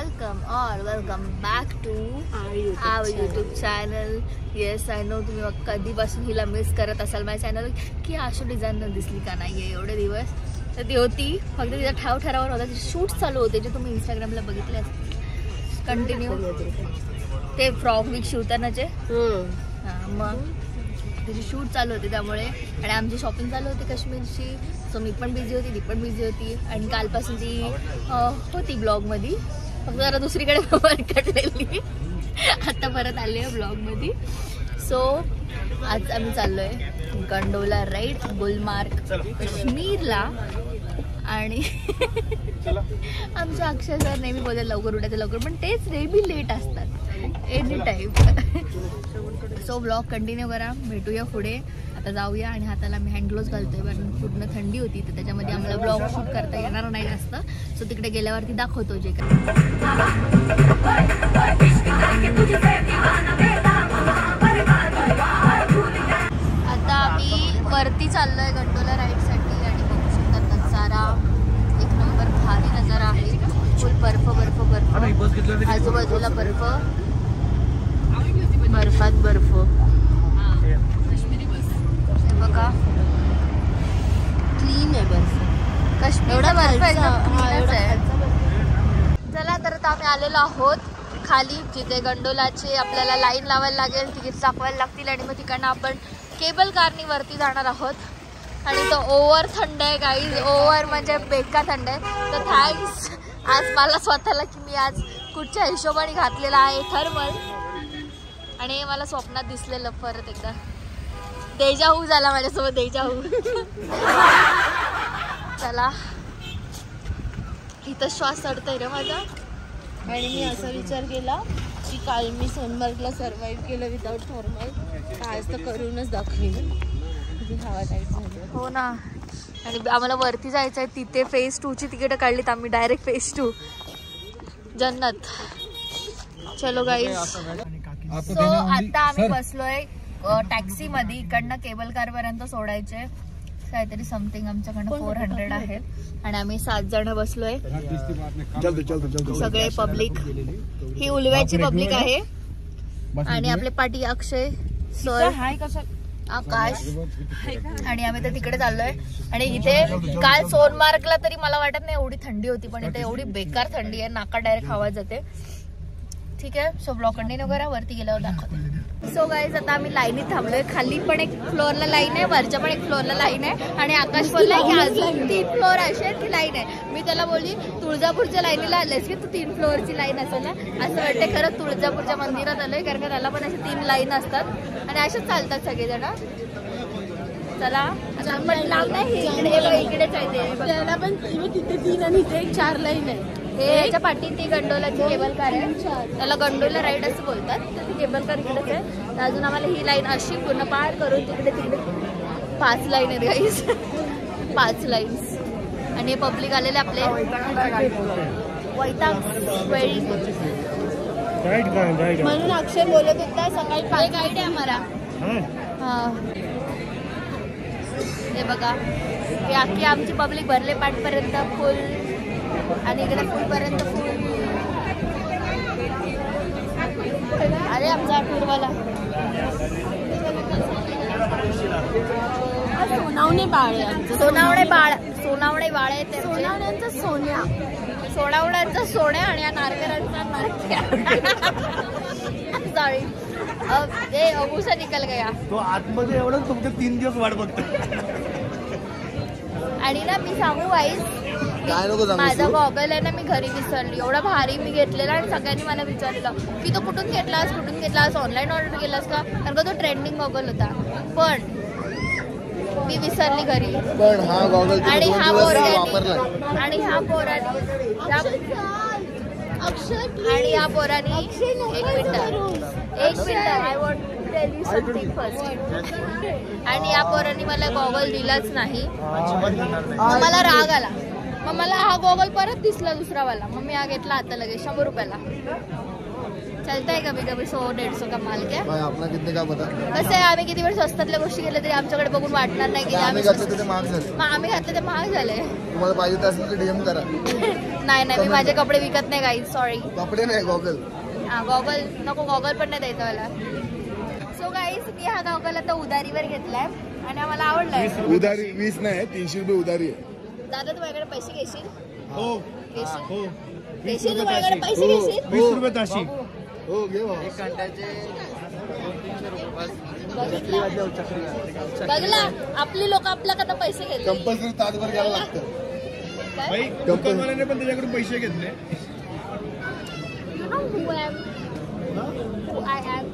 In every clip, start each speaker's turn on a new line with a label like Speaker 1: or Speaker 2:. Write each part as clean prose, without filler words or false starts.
Speaker 1: Welcome back to our YouTube channel. Yes I know तुम्ही कधीपासून हिला मिस करत असाल माझ्या चॅनल की आशू डिझाईन दिसली का नाही एवढे दिवस. तर ती होती फक्त तिचा ठाव होता. तिचे शूट चालू होते जे तुम्ही इंस्टाग्रामला बघितले असतील कंटिन्यू. ते फ्रॉक वीक शिवतानाचे मग तिची शूट चालू होते त्यामुळे. आणि आमची शॉपिंग चालू होती काश्मीरची. सो मी पण बिझी होती, ती पण बिझी होती. आणि कालपासून ती होती ब्लॉगमध्ये, फक्त जरा दुसरीकडे भरकटलेली. आता परत आले आहे ब्लॉगमध्ये. सो आज आम्ही चाललो आहे गंडोला राईड गुलमार्ग काश्मीरला. आणि आमच्या अक्षय सर नेहमी बोलतात लवकर उठायचं लवकर, पण तेच नेहमी लेट असतात any time. So blog continue करा, भेटूया पुढे. आता जाऊया. आणि हाताला मी हँड ग्लोव्ज घालतोय कारण पूर्ण थंडी होती तर त्याच्यामध्ये आम्हाला ब्लॉग शूट करता येणार नाही जास्त. सो तिकडे गेल्यावरती दाखवतो जे काय. आता आम्ही वरती चाललोय गंडोला राईडसाठी. आणि बघू शकतात नजारा एक नंबर भारी नजारा आहे. फुल बर्फ बर्फ बर्फ, आजूबाजूला बर्फ, बर्फात बर्फ. बघा क्लीन आहे बर्फ. काश्मीर एवढा बर्फ आहे. चला तर आता आम्ही आलेलो आहोत खाली जिथे गंडोलाचे आपल्याला लाईन लावायला लागेल, तिकीट दाखवायला लागतील. आणि मग तिकडनं आपण केबल कारनी वरती जाणार आहोत. आणि तो ओव्हर थंड आहे गाईज, ओव्हर म्हणजे बेकार थंड आहे. तर थँक्स आज मला स्वतःला की मी आज कुठच्या हिशोबाने घातलेला आहे थर्मल. आणि मला स्वप्नात दिसलेलं परत एकदा देजाहू झाला माझ्यासोबत, देजाहू. चला इथं श्वास चढतोय रे माझा.
Speaker 2: आणि मी असा विचार केला की काल मी सोनमार्गला सर्वाइव्ह केलं विदाउट थर्मल, आज तर करूनच दाखवेन. हवा टाईट झाली.
Speaker 1: हो ना. आणि आम्हाला वरती जायचं आहे, तिथे फेज 2 ची तिकीट काढलीत आम्ही डायरेक्ट फेज 2 जन्नत. चलो गाईज. सो आता आम्ही बसलोय टॅक्सी मध्ये. इकडनं केबल कार पर्यंत सोडायचे काहीतरी समथिंग आमच्याकडनं 400 आहे. आणि आम्ही 7 जण बसलोय सगळे पब्लिक. ही उलव्याची पब्लिक आहे. आणि आपले पाठी अक्षय सर, आकाश. आणि आम्ही तर तिकडे चाललोय. आणि इथे काल सोनमार्गला तरी मला वाटत नाही एवढी थंडी होती, पण इथे एवढी बेकार थंडी आहे नाका डायरेक्ट हवा जाते. ठीक आहे. सो ब्लॉग कंटिन्यू करा, वरती गेल्यावर दाखवते. सो गाईज आता आम्ही लाईनीत थांबलोय. खाली पण एक फ्लोअरला लाईन आहे, वरच्या पण एक फ्लोअरला लाईन आहे. आणि आकाश बोललाय की अजून 3 फ्लोअर असे ती लाईन आहे. मी त्याला बोलली तुळजापूरच्या लाईनीला आलेस की तू 3 फ्लोअरची लाईन असेल ना. असं वाटतं खरंच तुळजापूरच्या मंदिरात आलोय, कारण का त्याला पण असे 3 लाईन असतात आणि असेच चालतात सगळेजण. चला पण लांब नाही, इकडेच आहे
Speaker 2: त्याला पण तिथे 3 आणि इथे 4 लाईन आहे.
Speaker 1: याच्या पाठी ती गंडोलाची केबल कार आहे, त्याला गंडोला राईड असं बोलतात. तर ती केबल कार इकडेच आहे. अजून आम्हाला ही लाईन अशी पूर्ण पार करून तिकडे 5 लाईन आहेत गाईज, 5 लाईन्स. आणि हे पब्लिक आलेले आपले वैताग वेळी.
Speaker 2: म्हणून अक्षय बोलत होता सकाळी
Speaker 1: गाईड आहे आम्हाला. हा हे बघा, हे अख्खी आमची पब्लिक भरले पाठपर्यंत फुल. आणि इकडे फुल पर्यंत फुल. अरे आमचा टूरवाला
Speaker 2: सोनावणे बाळ आहे.
Speaker 1: सोनावणे बाळ आहे ते.
Speaker 2: सोनावण्यांचा सोन्या,
Speaker 1: सोनावण्यांचा सोन्या. आणि या नारकरांचा नारक्या. सॉरी ते अबूसा निकल गया
Speaker 3: तो आतमध्ये. एवढं तुमचे 3 दिवस वाट बघतो.
Speaker 1: आणि ना मी सांगू वाईस, माझा गॉगल आहे ना मी घरी विसरली. एवढा भारी मी घेतलेला. आणि सगळ्यांनी मला विचारलं की तो कुठून घेतलास, ऑनलाईन ऑर्डर केलास का, कारण का तो ट्रेंडिंग गॉगल होता. पण मी विसरली घरी. आणि हा पोरानी आणि ह्या पोरानी एक minute I want to tell you something first. आणि या पोरांनी मला गॉगल दिलाच नाही. मला राग आला. मग मला हा गॉगल परत दिसला दुसरावाला. मग मी हा घेतला आता लगेच 100 रुपयाला. चलता है कभी कभी 100-150 का माल क्या
Speaker 4: भाई आपला किती का पता
Speaker 1: कसं आहे आम्ही किती वेळ स्वस्तातल्या गोष्टी केल्या तरी आमच्याकडे बघून वाटणार नाही की
Speaker 4: आम्ही घातले ते महाग झाले
Speaker 1: मग आम्ही घातले ते महाग झाले
Speaker 4: तुम्हाला पाहिजे असेल तर डीएम करा
Speaker 1: नाही मी माझे कपडे विकत नाही काही सॉरी
Speaker 4: कपडे नाही गॉगल
Speaker 1: हा गॉगल नको गॉगल पण नाही द्यायचं मला सो गाईज मी हा गॉगल आता उधारीवर घेतलाय आणि आम्हाला आवडलाय
Speaker 4: उधारी 20 नाही 300 रुपये उधारी आहे
Speaker 1: दादा तू माझ्याकडे पैसे घेशील
Speaker 3: हो
Speaker 1: घेशील
Speaker 3: हो
Speaker 1: घेशील तू माझ्याकडे पैसे घेशील
Speaker 3: 20 रुपये ताशी
Speaker 4: हो घे भाऊ.
Speaker 1: बघला आपली लोक आपल्याकडनं पैसे घेतले
Speaker 4: कंपल्सरी तासभर घ्यायला लागतं
Speaker 1: काय
Speaker 3: भाई दुकानवाल्याने पण त्याच्याकडून पैसे घेतले
Speaker 1: You know who I am? Who I am?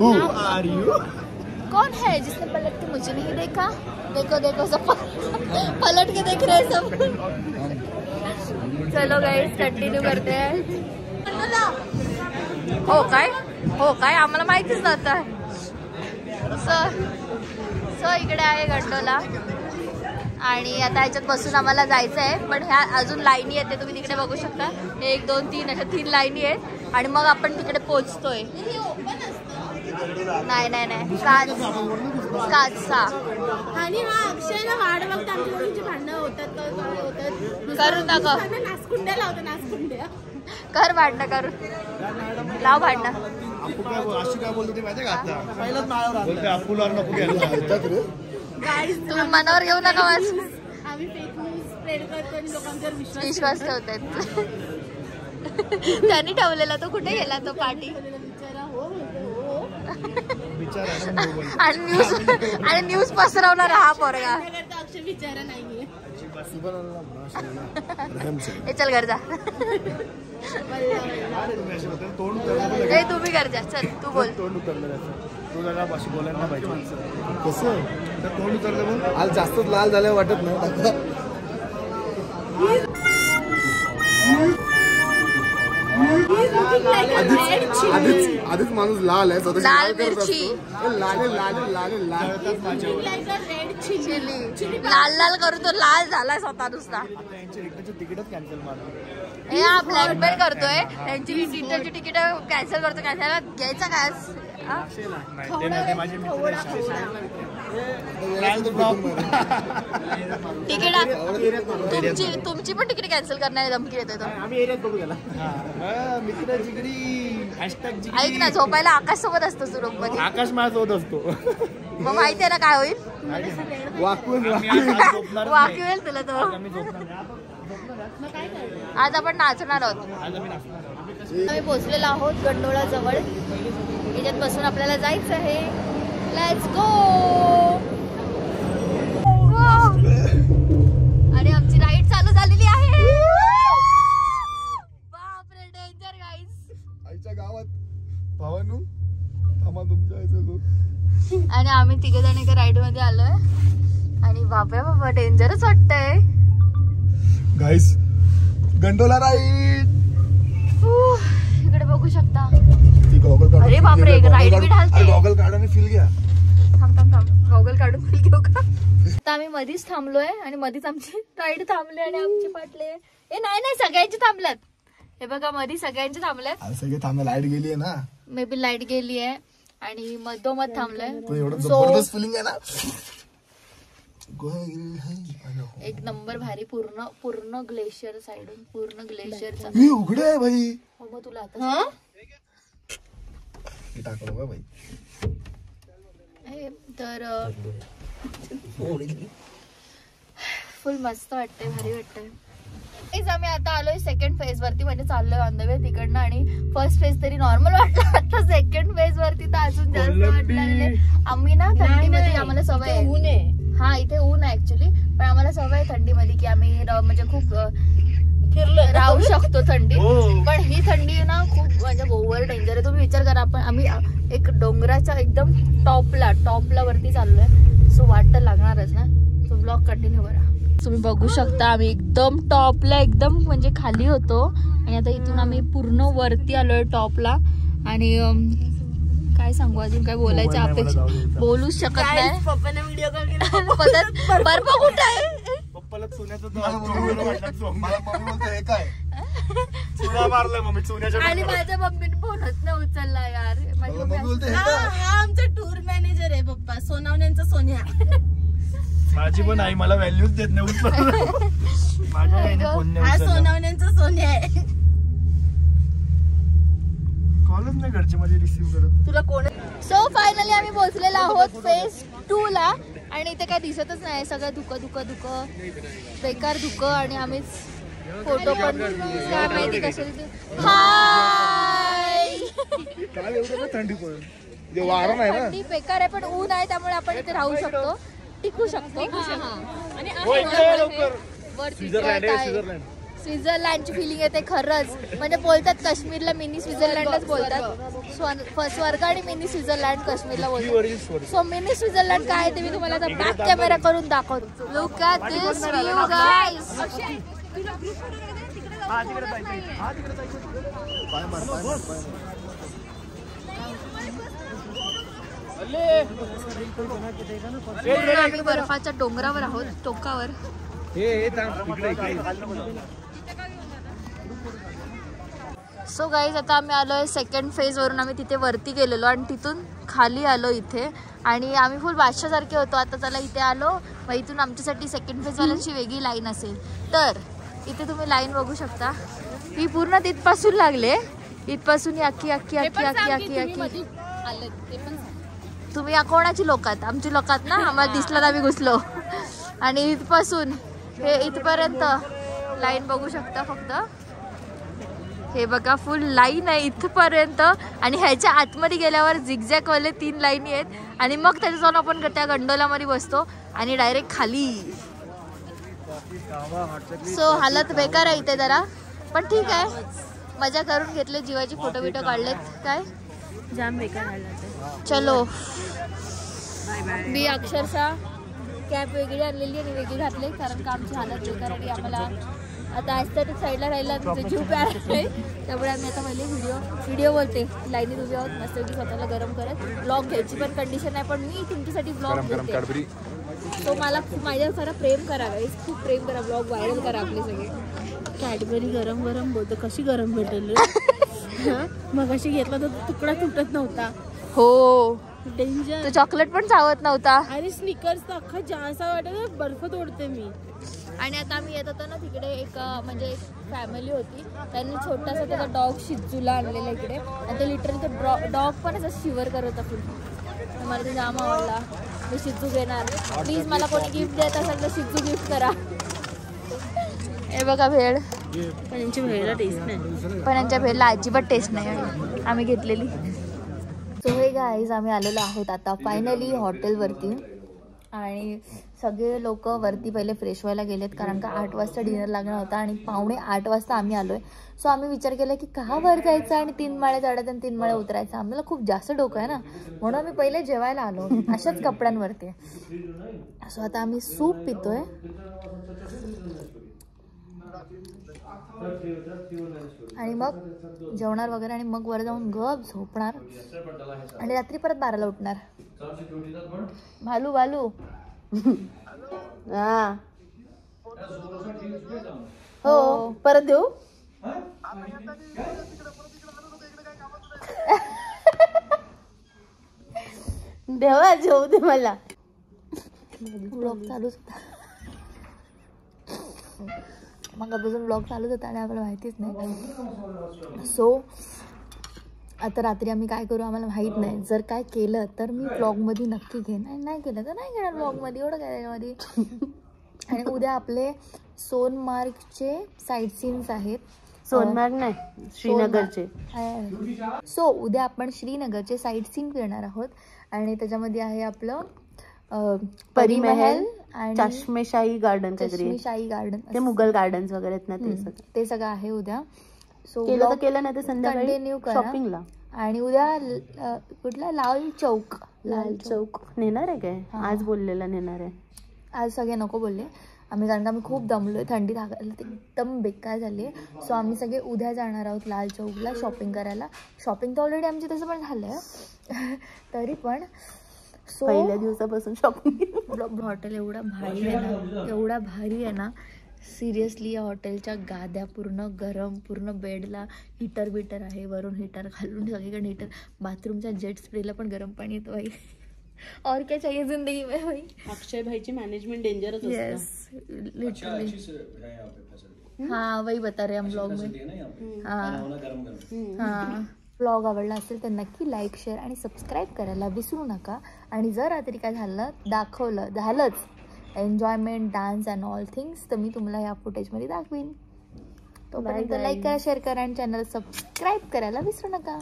Speaker 3: Who are you?
Speaker 1: कौन है जिसने पलट के मुझे नहीं देखा देखो देखो सब पलट के देख रहे हैं सब चलो गाइस कंटिन्यू करते हैं हो काय आम्हाला माहितीच नव्हतं सो इकडे आहे गंडोला आणि आता ह्याच्यात बसून आम्हाला जायचं आहे पण ह्या अजून लाईनी आहेत ते तुम्ही तिकडे बघू शकता 1 2 3 अशा 3 लाईनी आहेत आणि मग आपण तिकडे पोहोचतोय नाही काचचा
Speaker 2: आणि हा अक्षयला वाढ बघता आमच्या दोघींची भांडणं होतात
Speaker 1: करून दाखव
Speaker 2: नासकुंड्या लावतो नासकुंड्या
Speaker 1: कर भांडणं करू लाव भांडणं
Speaker 3: अशी काय बोलते माहिती का आता पहिलाच माळावर बोलते अपुलावर नको घ्यायला
Speaker 1: तुम्ही मनावर घेऊ नका माझं
Speaker 2: आम्ही फेक न्यूज स्प्रेड करतो आणि लोकांवर
Speaker 1: विश्वास ठेवतात त्यांनी ठेवलेला तो कुठे गेला तो पार्टी
Speaker 2: बिचारा हो
Speaker 1: आणि न्यूज पसरवणार हा पोरगा
Speaker 2: अक्षय बिचारा नाहीये
Speaker 1: हे चल घर जा ए तुम्ही घर जा चल तू बोल
Speaker 3: तोंड उतरलं त्याचं तू जरा अशी बोलायला नाही पाहिजे
Speaker 4: कसं
Speaker 3: तर तोंड उतरलं मग
Speaker 4: आज जास्तच लाल झालं वाटत नाही आधीच माणूस लाल आहे स्वतः
Speaker 1: लाल मिरची
Speaker 4: लाल
Speaker 1: चिली लाल करून तो लाल झालाय स्वतः नुसता
Speaker 3: तिकीटच कॅन्सल मारतो
Speaker 1: हे हा ब्लॅकमेल करतोय त्यांची सीटची तिकीट कॅन्सल करतो कॅन्सल घ्यायचा काय तिकीट तुमची पण तिकीट कॅन्सल करणारी धमकी देतोय तो
Speaker 3: आम्ही एरियात बघू त्याला मित्र जिगरी हॅशटॅग
Speaker 1: ऐक ना झोपायला आकाश सोबत असतो रूम मध्ये
Speaker 3: आकाश माझ्यासोबत असतो
Speaker 1: मग माहिती आहे ना काय होईल वाकवेल तुला तो आज आपण नाचणार आहोत आम्ही पोहोचलेलो आहोत गंडोळा जवळ याच्यात बसून आपल्याला जायचं आहे लेट्स गो आणि आमची राईड चालू झालेली आहे बापरे डेंजर गाईस
Speaker 4: आईच्या गावात भावानू थांबा तुमच्या आईचं
Speaker 1: आणि आम्ही 3 जण एका राईड मध्ये आलोय आणि बाबा डेंजरच वाटतंय
Speaker 4: गाईस गंडोला राईड
Speaker 1: इकडे बघू शकता
Speaker 4: ती गॉगल काढ
Speaker 1: अरे बापरे राईड बी ढालते
Speaker 4: गॉगल काढ आणि फील घ्या
Speaker 1: थांब गॉगल काढून फील घेऊ का आता आम्ही मधीच थांबलोय आणि मधीच आमची राईड थांबली आणि आमची पाटले ए नाही सगळ्यांची थांबल्यात हे बघा मधी सगळ्यांची थांबल्यात
Speaker 4: सगळे थांबले लाईट गेली आहे ना
Speaker 1: मे बी लाईट गेली आहे आणि मधोमध थांबलंय
Speaker 4: एवढं जबरदस्त फिलिंग आहे ना
Speaker 1: एक नंबर भारी पूर्ण ग्लेशियर साइडून पूर्ण ग्लेशियरचा
Speaker 4: उघड आहे भाई
Speaker 1: मग तुला आता
Speaker 4: टाकलं भाई
Speaker 1: तर फुल मस्त वाटतंय भारी वाटतंय आम्ही आता आलोय 2nd फेज वरती म्हणजे चाललोय ऑन द वे तिकडनं आणि फर्स्ट फेज तरी नॉर्मल वाटलं आता 2nd फेज वरती तर अजून जास्त वाटलं आम्ही ना थंडीमध्ये आम्हाला सवय आहे
Speaker 2: ऊन आहे
Speaker 1: हा इथे ऊन आहे ऍक्च्युली पण आम्हाला सवय आहे थंडीमध्ये की आम्ही म्हणजे खूप राहू शकतो थंडी पण ही थंडी ना खूप म्हणजे ओव्हर डेंजर आहे तुम्ही विचार करा आम्ही एक डोंगराच्या एकदम टॉपला वरती चाललोय सो वाट तर लागणारच ना सो ब्लॉग कंटिन्यू करा तुम्ही बघू शकता आम्ही एकदम टॉपला एकदम म्हणजे खाली होतो आणि आता इथून आम्ही पूर्ण वरती आलोय टॉपला आणि काय सांगू अजून काय बोलायचं अपेक्षा बोलूच शकत नाही
Speaker 2: पप्पाने व्हिडिओ कॉल केला
Speaker 1: बर्फ कुठे आहे
Speaker 3: पप्पाला सोन्याचं
Speaker 4: मला मम्मी बोलते हे काय
Speaker 3: मारलं मम्मी चुन्याच्या
Speaker 1: आणि माझ्या मम्मीने फोनच नाही उचलला यार. माझी
Speaker 4: मम्मी बोलते
Speaker 2: हा आमचा टूर मॅनेजर आहे पप्पा, सोनावण्यांचा सोन्या.
Speaker 3: माझी पण आई मला व्हॅल्यूच देत नाही माझ्या आईने फोन नाही
Speaker 2: हा
Speaker 3: उचलला.
Speaker 2: सोनावण्यांचा सोन्या आहे.
Speaker 3: कॉलच नाही घरचे माझे रिसीव्ह करत.
Speaker 2: तुला कोण
Speaker 1: सो फायनली आम्ही पोहोचलेलो आहोत फेज 2 ला आणि इथे काय दिसतच नाही, सगळं धुकं बेकार धुकं आणि आम्हीच फोटो पण काय माहिती कसे. हाय
Speaker 3: काल एवढं ना थंडी पण वारा नाही ना.
Speaker 1: थंडी बेकार आहे पण ऊन आहे त्यामुळे आपण इथे राहू शकतो, टिकू शकतो. आणि स्वित्झर्लंडची फिलिंग येते खरंच. म्हणजे बोलतात काश्मीरला मिनी स्वित्झर्लंडच बोलतात. स्वर्ग आणि मिनी स्वित्झर्लंड काश्मीरला बोलतात. सो मिनी स्वित्झर्लंड काय ते मी तुम्हाला आता बॅक कॅमेरा करून दाखवतो. Look at this view guys. आम्ही बर्फाच्या डोंगरावर आहोत, टोकावर. सो गाईज आता आम्ही आलोय सेकंड फेज वरून. आम्ही तिथे वरती गेलेलो आणि तिथून खाली आलो इथे आणि आम्ही फुल बादशासारखे होतो. आता चला इथे आलो, मग इथून आमच्यासाठी सेकंड फेजवाल्यांची वेगळी लाईन असेल. तर इथे तुम्ही लाईन बघू शकता, ही पूर्ण तिथपासून लागले, इथपासून अख्खी अख्खी अख्खी अख्खी अख्खी अख्खी. तुम्ही कोणाची लोकात? आमची लोकात ना, आम्हाला दिसलं तर आम्ही घुसलो. आणि इथपासून हे इथपर्यंत लाईन बघू शकता. फक्त हे बघा फुल लाईन आहे इथपर्यंत आणि ह्याच्या आतमध्ये गेल्यावर झिगझॅग वाले 3 लाईनी आहेत आणि मग त्याच्या जाऊन आपण त्या गंडोलामध्ये बसतो आणि डायरेक्ट खाली. सो हालत बेकार आहे इथे जरा, पण ठीक आहे, मजा करून घेतले, जीवाची फोटो बिटो काढलेत. काय
Speaker 2: जाम बेकार आला.
Speaker 1: चलो मी अक्षरशः कॅप वेगळी आणलेली आणि वेगळी घातली कारण का आमची हालत बेकार आणि आम्हाला आता ॲस्थेटिक साईडला राहिला जीव प्यार आहे. त्यामुळे आम्ही आता पहिले व्हिडिओ बोलते लाईनीत उभे आहोत मस्त की स्वतःला गरम करत. ब्लॉग घ्यायची पण कंडिशन आहे पण मी तुमच्यासाठी ब्लॉग घेते. तो मला माझ्यावर खरं प्रेम करा गाईस, खूप प्रेम करा, ब्लॉग व्हायरल करा आपले सगळे.
Speaker 2: कॅडबरी गरम गरम बोलतो, कशी गरम भेटेल मग अशी घेतला तर तुकडा तुटत नव्हता.
Speaker 1: हो
Speaker 2: डेंजर.
Speaker 1: तो चॉकलेट पण चावत नव्हता
Speaker 2: आणि स्निकर्स तर अख्खा जास्त वाटत बर्फ तोडते मी.
Speaker 1: आणि आता आम्ही येत होतो ना तिकडे एक म्हणजे एक फॅमिली होती, त्यांनी छोटासा त्याचा डॉग शिजूला आणलेला इकडे आणि ते लिटरली ते डॉग पण असं शिवर करत होता फुल. मला ते जाम आवडला. मी शिजू घेणार, प्लीज मला कोणी गिफ्ट देत असेल तर शिजू गिफ्ट करा. हे बघा भेळ,
Speaker 2: पण यांची भेळला टेस्ट नाही,
Speaker 1: पण यांच्या भेळला अजिबात टेस्ट नाही, आम्ही घेतलेली. सो हे गाईज आम्ही आलेलो आहोत आता फायनली हॉटेलवरती आणि सगळे लोक वरती पहिले फ्रेश व्हायला गेलेत कारण का 8 वाजता डिनर लागणार होता आणि 7:45 वाजता आम्ही आलोय. सो आम्ही विचार केला की का वर जायचं आणि 3 माळे चढायचं आणि 3 माळे उतरायचं, आम्हाला खूप जास्त डोकं आहे ना, म्हणून आम्ही पहिले जेवायला आलो अशाच कपड्यांवरती. सो आता आम्ही सूप पितोय आणि मग जेवणार वगैरे आणि मग वर जाऊन गप झोपणार आणि रात्री परत 12ला उठणार. भालू भालू
Speaker 2: हो परत देऊ. देवा जेवू दे मला.
Speaker 1: ब्लॉग चालूच होता मग अजून ब्लॉग चालूच होता आणि आम्हाला माहितीच नाही. सो आता रात्री आम्ही काय करू आम्हाला माहीत नाही. जर काय केलं तर मी ब्लॉगमध्ये नक्की घेईन आणि नाही केलं तर नाही घेणार ब्लॉगमध्ये, एवढं काय त्याच्यामध्ये. आणि उद्या आपले सोनमार्गचे साईट सीन्स आहेत.
Speaker 2: सोनमार्ग नाही, श्रीनगरचे.
Speaker 1: सो उद्या आपण श्रीनगरचे साईट सीन करणार आहोत आणि त्याच्यामध्ये आहे आपलं परिमहल आणि
Speaker 2: चष्मेशाही गार्डन,
Speaker 1: चष्मेशाही गार्डन,
Speaker 2: ते मुघल गार्डन्स वगैरे आहेत ना
Speaker 1: ते सगळं आहे उद्या. सो
Speaker 2: केलं तर केलं नाही तर संध्याकाळी
Speaker 1: कंटिन्यू करा
Speaker 2: शॉपिंगला.
Speaker 1: आणि उद्या कुठला लाल चौक
Speaker 2: नेणार आहे काय? आज बोललेला नेणार आहे.
Speaker 1: आज सगळे नको बोलले आम्ही कारण का आम्ही खूप दमलोय, थंडी धागायला एकदम बेकार झाली आहे. सो आम्ही सगळे उद्या जाणार आहोत लाल चौकला शॉपिंग करायला. शॉपिंग तर ऑलरेडी आमची तसं पण झालंय तरी पण. सो
Speaker 2: पहिल्या दिवसापासून शॉपिंग.
Speaker 1: हॉटेल एवढा भारी आहे ना, एवढा भारी आहे ना, सिरियसली या हॉटेलच्या गाद्या पूर्ण गरम, पूर्ण बेडला हिटर बिटर आहे, वरून हिटर, खालून सगळीकडे हिटर, बाथरूमच्या जेट स्प्रेला पण गरम पाणी येतं भाई. और क्या चाहिए जिंदगी में भाई.
Speaker 2: अक्षय भाईची मॅनेजमेंट डेंजरच असतं.
Speaker 1: Yes literally. हाँ वही बता रहे हम ब्लॉग में. हाँ ब्लॉग आवडला असेल तर नक्की लाईक, शेअर आणि सबस्क्राईब करायला विसरू नका. आणि जर रात्री काय झालंच enjoyment, dance and all things, तर मी तुम्हाला या फुटेजमध्ये दाखवीन. तोपर्यंत लाईक करा, शेअर करा आणि चॅनल सबस्क्राईब करायला विसरू नका.